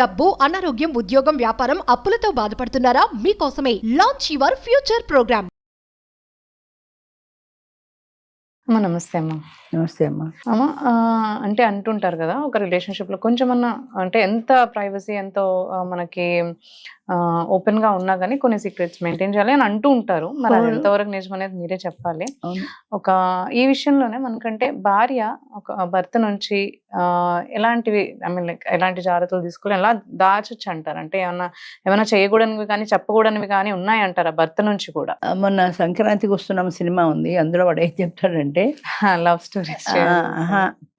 డబ్బు, అనారోగ్యం, ఉద్యోగం, వ్యాపారం, అప్పులతో బాధపడుతున్నారా? మీకోసమే లాంచ్ యువర్ ఫ్యూచర్ ప్రోగ్రామ్. అమ్మ నమస్తే అమ్మ. నమస్తే అమ్మా. అమ్మ అంటే అంటుంటారు కదా, ఒక రిలేషన్షిప్లో కొంచెమన్నా అంటే ఎంత ప్రైవసీ ఎంతో మనకి ఓపెన్గా ఉన్నా కానీ కొన్ని సీక్రెట్స్ మెయింటైన్ చేయాలి అని అంటూ ఉంటారు. మరి అది ఎంతవరకు నిజం అనేది మీరే చెప్పాలి. ఒక ఈ విషయంలోనే మనకంటే భార్య ఒక భర్త నుంచి ఎలాంటివి ఐ మీన్ లైక్ ఎలాంటి జాగ్రత్తలు తీసుకుని ఎలా దాచొచ్చు అంటారు? అంటే ఏమైనా చేయకూడనివి కానీ చెప్పకూడనివి కానీ ఉన్నాయంటారా భర్త నుంచి కూడా? మొన్న సంక్రాంతికి వస్తున్నాం సినిమా ఉంది, అందులో వాడు ఏం చెప్తాడంటే లవ్ స్టోరీస్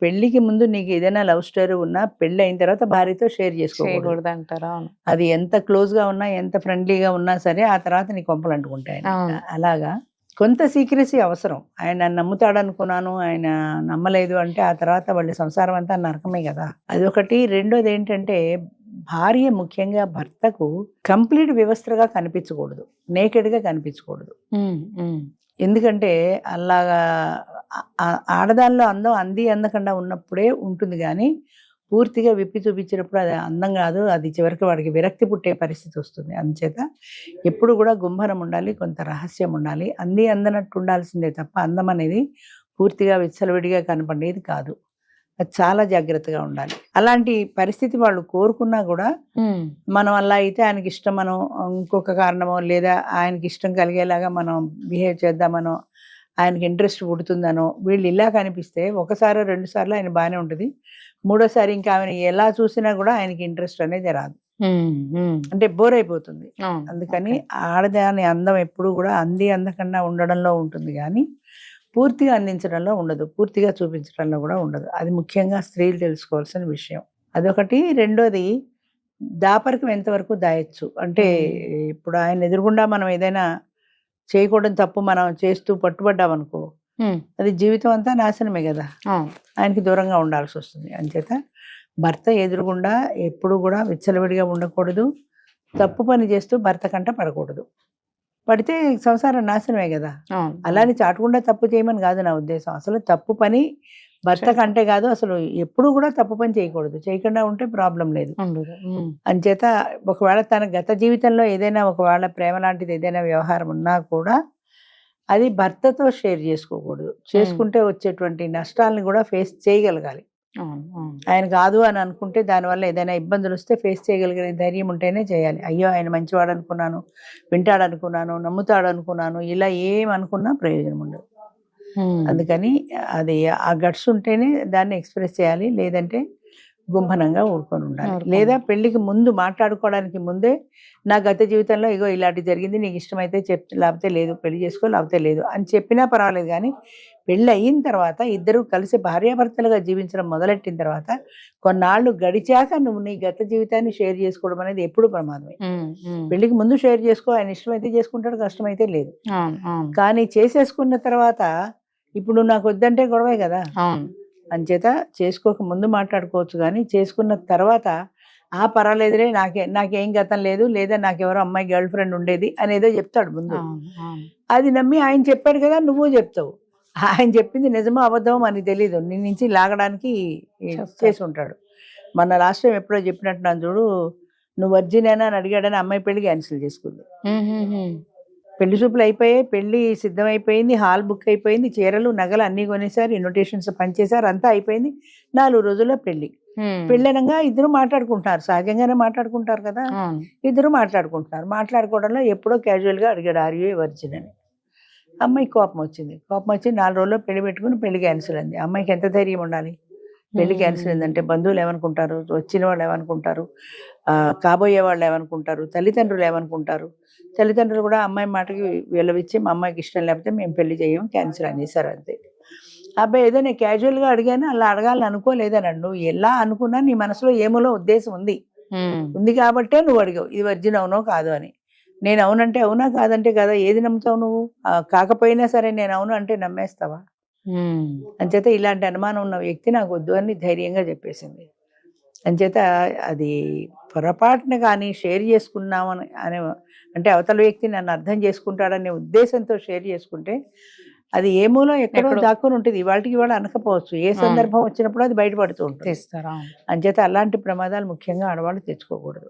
పెళ్లికి ముందు నీకు ఏదైనా లవ్ స్టోరీ ఉన్నా పెళ్లి అయిన తర్వాత భార్యతో షేర్ చేసుకోకూడదు అంటారా? అది ఎంత క్లోజ్ గా ఉన్నా ఎంత ఫ్రెండ్లీగా ఉన్నా సరే ఆ తర్వాత నీ కొంపలు అంటుకుంటాయి. అలాగా కొంత సీక్రెసీ అవసరం. ఆయన నమ్ముతాడు అనుకున్నాను, ఆయన నమ్మలేదు అంటే ఆ తర్వాత వాళ్ళ సంసారం అంతా నరకమే కదా. అదొకటి. రెండోది ఏంటంటే భార్య ముఖ్యంగా భర్తకు కంప్లీట్ వ్యవస్థగా కనిపించకూడదు, నేకెడ్ గా కనిపించకూడదు. ఎందుకంటే అలాగా ఆడదానిలో అందం అందకుండా ఉన్నప్పుడే ఉంటుంది, కానీ పూర్తిగా విప్పి చూపించినప్పుడు అది అందం కాదు, అది చివరికి వాడికి విరక్తి పుట్టే పరిస్థితి వస్తుంది. అందుచేత ఎప్పుడు కూడా గుంభనం ఉండాలి, కొంత రహస్యం ఉండాలి. అందనట్టు ఉండాల్సిందే తప్ప అందం అనేది పూర్తిగా విచ్చలవిడిగా కనపడేది కాదు. అది చాలా జాగ్రత్తగా ఉండాలి. అలాంటి పరిస్థితి వాళ్ళు కోరుకున్నా కూడా మనం అలా అయితే ఆయనకి ఇష్టం, మనం ఇంకొక కారణమో లేదా ఆయనకి ఇష్టం కలిగేలాగా మనం బిహేవ్ చేద్దామనో, ఆయనకి ఇంట్రెస్ట్ పుడుతుందనో, వీళ్ళు ఇలా కనిపిస్తే ఒకసారి రెండు సార్లు ఆయన బాగానే ఉంటుంది, మూడోసారి ఇంకా ఆమెను ఎలా చూసినా కూడా ఆయనకి ఇంట్రెస్ట్ అనేది రాదు, అంటే బోర్ అయిపోతుంది. అందుకని ఆడదాని అందం ఎప్పుడు కూడా అందకుండా ఉండడంలో ఉంటుంది, కానీ పూర్తిగా అందించడంలో ఉండదు, పూర్తిగా చూపించడంలో కూడా ఉండదు. అది ముఖ్యంగా స్త్రీలు తెలుసుకోవాల్సిన విషయం. అదొకటి. రెండోది దాపరికం ఎంతవరకు దాయొచ్చు అంటే ఇప్పుడు ఆయన ఎదురుగుండా మనం ఏదైనా చేయకూడని తప్పు మనం చేస్తూ పట్టుబడ్డామనుకో, అది జీవితం అంతా నాశనమే కదా, ఆయనకి దూరంగా ఉండాల్సి వస్తుంది. అంచేత భర్త ఎదురుగుండా ఎప్పుడు కూడా విచ్చలవిడిగా ఉండకూడదు, తప్పు పని చేస్తూ భర్త కంట పడకూడదు. పడితే సంసారం నాశనమే కదా. అలానే చాటకుండా తప్పు చేయమని కాదు నా ఉద్దేశం. అసలు తప్పు పని భర్త కంటే కాదు, అసలు ఎప్పుడు కూడా తప్పు పని చేయకూడదు. చేయకుండా ఉంటే ప్రాబ్లం లేదు. అంచేత ఒకవేళ తన గత జీవితంలో ఏదైనా ఒకవేళ ప్రేమ లాంటిది ఏదైనా వ్యవహారం ఉన్నా కూడా అది భర్తతో షేర్ చేసుకోకూడదు. చేసుకుంటే వచ్చేటువంటి నష్టాలను కూడా ఫేస్ చేయగలగాలి. ఆయన కాదు అని అనుకుంటే దానివల్ల ఏదైనా ఇబ్బందులు వస్తే ఫేస్ చేయగలిగే ధైర్యం ఉంటేనే చేయాలి. అయ్యో ఆయన మంచివాడు అనుకున్నాను, వింటాడు అనుకున్నాను, నమ్ముతాడు అనుకున్నాను, ఇలా ఏమనుకున్నా ప్రయోజనం ఉండదు. అందుకని అది ఆ గట్స్ ఉంటేనే దాన్ని ఎక్స్ప్రెస్ చేయాలి, లేదంటే గుంభనంగా ఊరుకొని ఉండాలి. లేదా పెళ్లికి ముందు మాట్లాడుకోవడానికి ముందే నా గత జీవితంలో ఇగో ఇలాంటి జరిగింది, నీకు ఇష్టమైతే లేకపోతే లేదు, పెళ్లి చేసుకో లేకపోతే లేదు అని చెప్పినా పర్వాలేదు. కానీ పెళ్ళి అయిన తర్వాత ఇద్దరు కలిసి భార్యాభర్తలుగా జీవించడం మొదలెట్టిన తర్వాత కొన్నాళ్ళు గడిచాక నువ్వు నీ గత జీవితాన్ని షేర్ చేసుకోవడం అనేది ఎప్పుడు ప్రమాదమే. పెళ్లికి ముందు షేర్ చేసుకో, ఆయన ఇష్టమైతే చేసుకుంటాడు, కష్టమైతే లేదు. కానీ చేసేసుకున్న తర్వాత ఇప్పుడు నాకు వద్దంటే గొడవే కదా. అంచేత చేసుకోక ముందు మాట్లాడుకోవచ్చు, కానీ చేసుకున్న తర్వాత పర్వాలేదులే, నాకేం గతం లేదు, లేదా నాకెవరో అమ్మాయి గర్ల్ ఫ్రెండ్ ఉండేది అనేదో చెప్తాడు ముందు. అది నమ్మి ఆయన చెప్పాడు కదా నువ్వు చెప్తావు. ఆయన చెప్పింది నిజమో అబద్ధమో మనకి తెలీదు, నీ నుంచి లాగడానికి చేసి ఉంటాడు. మన లాస్ట్ టైం ఎప్పుడో చెప్పినట్టు నన్ను చూడు, నువ్వు వర్జినేనా అని అడిగాడని అమ్మాయి పెళ్లి క్యాన్సిల్ చేసుకుంది. పెళ్లి చూపులు అయిపోయాయి, పెళ్లి సిద్ధమైపోయింది, హాల్ బుక్ అయిపోయింది, చీరలు నగలు అన్ని కొనేసారు, ఇన్విటేషన్స్ పనిచేశారు, అంతా అయిపోయింది. 4 రోజుల్లో పెళ్లి. పెళ్ళనగా ఇద్దరు మాట్లాడుకుంటున్నారు, సహజంగానే మాట్లాడుకుంటారు కదా, ఇద్దరు మాట్లాడుకుంటున్నారు. మాట్లాడుకోవడంలో ఎప్పుడో క్యాజువల్గా అడిగాడు ఆర్ యు వర్జిన్ అని. అమ్మాయికి కోపం వచ్చి 4 రోజుల్లో పెళ్లి పెట్టుకుని పెళ్లి క్యాన్సిల్ అంది. అమ్మాయికి ఎంత ధైర్యం ఉండాలి? పెళ్లి క్యాన్సిల్ అయిందంటే బంధువులు ఏమనుకుంటారు, వచ్చిన వాళ్ళు ఏమనుకుంటారు, కాబోయే వాళ్ళు ఏమనుకుంటారు, తల్లిదండ్రులు ఏమనుకుంటారు. తల్లిదండ్రులు కూడా అమ్మాయి మాటకి విలువిచ్చి మా అమ్మాయికి ఇష్టం లేకపోతే మేము పెళ్లి చేయం, క్యాన్సిల్ అనేసారు అంతే. అబ్బాయి ఏదో నేను క్యాజువల్గా అడిగాను, అలా అడగాలని అనుకోలేదన్నాడు. నువ్వు ఎలా అనుకున్నా నీ మనసులో ఏమోలో ఉద్దేశం ఉంది కాబట్టే నువ్వు అడిగావు ఇది వర్జిన్ అవునో కాదు అని. నేను అవునంటే అవునా, కాదంటే కదా, ఏది నమ్ముతావు నువ్వు? కాకపోయినా సరే నేను అవును అంటే నమ్మేస్తావా? అంచేత ఇలాంటి అనుమానం ఉన్న వ్యక్తి నాకు వద్దు అని ధైర్యంగా చెప్పేసింది. అంచేత అది పొరపాటున కానీ షేర్ చేసుకున్నామని అంటే అవతల వ్యక్తి నన్ను అర్థం చేసుకుంటాడనే ఉద్దేశంతో షేర్ చేసుకుంటే అది ఏ మూలం ఎక్కడో ఎక్కడో. దాక్కుని ఉంటుంది, ఇవాళకి ఇవాళ అనకపోవచ్చు, ఏ సందర్భం వచ్చినప్పుడు అది బయటపడుతూ ఉంటుంది. తీస్తారా? అంచేత అలాంటి ప్రమాదాలు ముఖ్యంగా ఆడవాళ్ళు తెచ్చుకోకూడదు.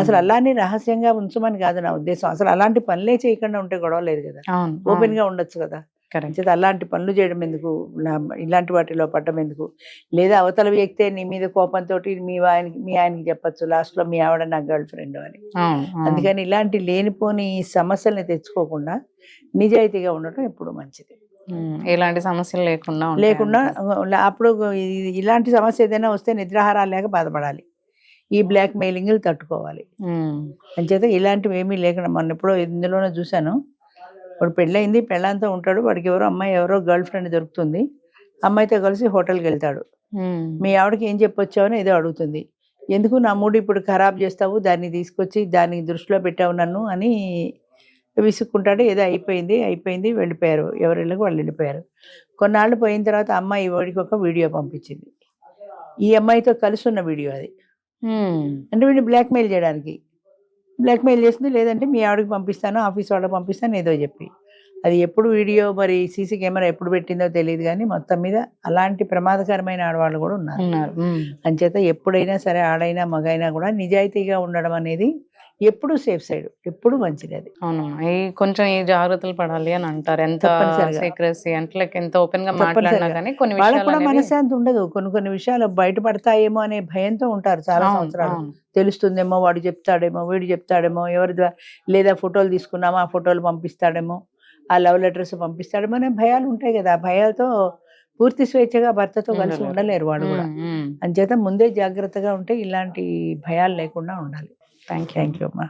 అసలు అలానే రహస్యంగా ఉంచమని కాదు నా ఉద్దేశం, అసలు అలాంటి పనులే చేయకుండా ఉంటే గొడవ లేదు కదా, అవును, ఓపెన్ గా ఉండొచ్చు కదా. కరెక్ట్. అంచేత అలాంటి పనులు చేయడం ఎందుకు, ఇలాంటి వాటిలో పడ్డం ఎందుకు, లేదా అవతల వ్యక్తే నీ మీద కోపంతో మీ ఆయనకి చెప్పచ్చు లాస్ట్ లో మీ ఆవిడ నా గర్ల్ ఫ్రెండ్ అని. అందుకని ఇలాంటి లేనిపోని సమస్యల్ని తెచ్చుకోకుండా నిజాయితీగా ఉండటం ఎప్పుడు మంచిది. ఎలాంటి సమస్యలు లేకుండా లేకుండా అప్పుడు ఇలాంటి సమస్య ఏదైనా వస్తే నిద్రాహారాలు లేక బాధపడాలి, ఈ బ్లాక్ మెయిలింగ్లు తట్టుకోవాలి. అంచేత ఇలాంటివి ఏమీ లేకుండా, మొన్న ఎప్పుడో ఇందులోనే చూశాను, వాడు పెళ్ళయింది, పెళ్ళంతా ఉంటాడు, వాడికి ఎవరో గర్ల్ ఫ్రెండ్ దొరుకుతుంది, అమ్మాయితో కలిసి హోటల్కి వెళ్తాడు, మీ ఆవిడకి ఏం చెప్పొచ్చావని ఏదో అడుగుతుంది, ఎందుకు నా మూడు ఇప్పుడు ఖరాబ్ చేస్తావు, దాన్ని తీసుకొచ్చి దాన్ని దృష్టిలో పెట్టావు నన్ను అని విసుక్కుంటాడు. ఏదో అయిపోయింది వెళ్ళిపోయారు, ఎవరిళ్ళకి వాళ్ళు వెళ్ళిపోయారు. కొన్నాళ్ళు పోయిన తర్వాత అమ్మాయి వాడికి ఒక వీడియో పంపించింది, ఈ అమ్మాయితో కలిసి ఉన్న వీడియో అది. అంటే వీడిని బ్లాక్మెయిల్ చేయడానికి బ్లాక్మెయిల్ చేసింది, లేదంటే మీ ఆవిడకి పంపిస్తాను, ఆఫీస్ వాళ్ళకి పంపిస్తాను ఏదో చెప్పి. అది ఎప్పుడు వీడియో మరి సీసీ కెమెరా ఎప్పుడు పెట్టిందో తెలియదు, కానీ మొత్తం మీద అలాంటి ప్రమాదకరమైన ఆడవాళ్ళు కూడా ఉన్నారు. అంచేత ఎప్పుడైనా సరే ఆడైనా మగైనా కూడా నిజాయితీగా ఉండడం అనేది ఎప్పుడు సేఫ్ సైడ్, ఎప్పుడు మంచిది. అది అవును, కొంచెం ఈ జాగ్రత్తలు పడాలి అని అంటారు. ఎంత సీక్రెసీ అంటే లైక్ ఎంత ఓపెన్ గా మాట్లాడినా కానీ కొన్ని వాళ్ళకి కూడా మనశ్శాంతి ఉండదు, కొన్ని విషయాలు బయటపడతాయేమో అనే భయంతో ఉంటారు చాలా సంవత్సరాలు. తెలుస్తుందేమో, వాడు చెప్తాడేమో, వీడు చెప్తాడేమో, ఎవరి ద్వారా, లేదా ఫోటోలు తీసుకున్నామో ఆ ఫోటోలు పంపిస్తాడేమో, ఆ లవ్ లెటర్స్ పంపిస్తాడేమో అనే భయాలు ఉంటాయి కదా. ఆ భయాలతో పూర్తి స్వేచ్ఛగా భర్తతో కలిసి ఉండలేరు వాళ్ళు కూడా. అంచేత ముందే జాగ్రత్తగా ఉంటే ఇలాంటి భయాలు లేకుండా ఉండాలి. థ్యాంక్ యూ అమ్మా.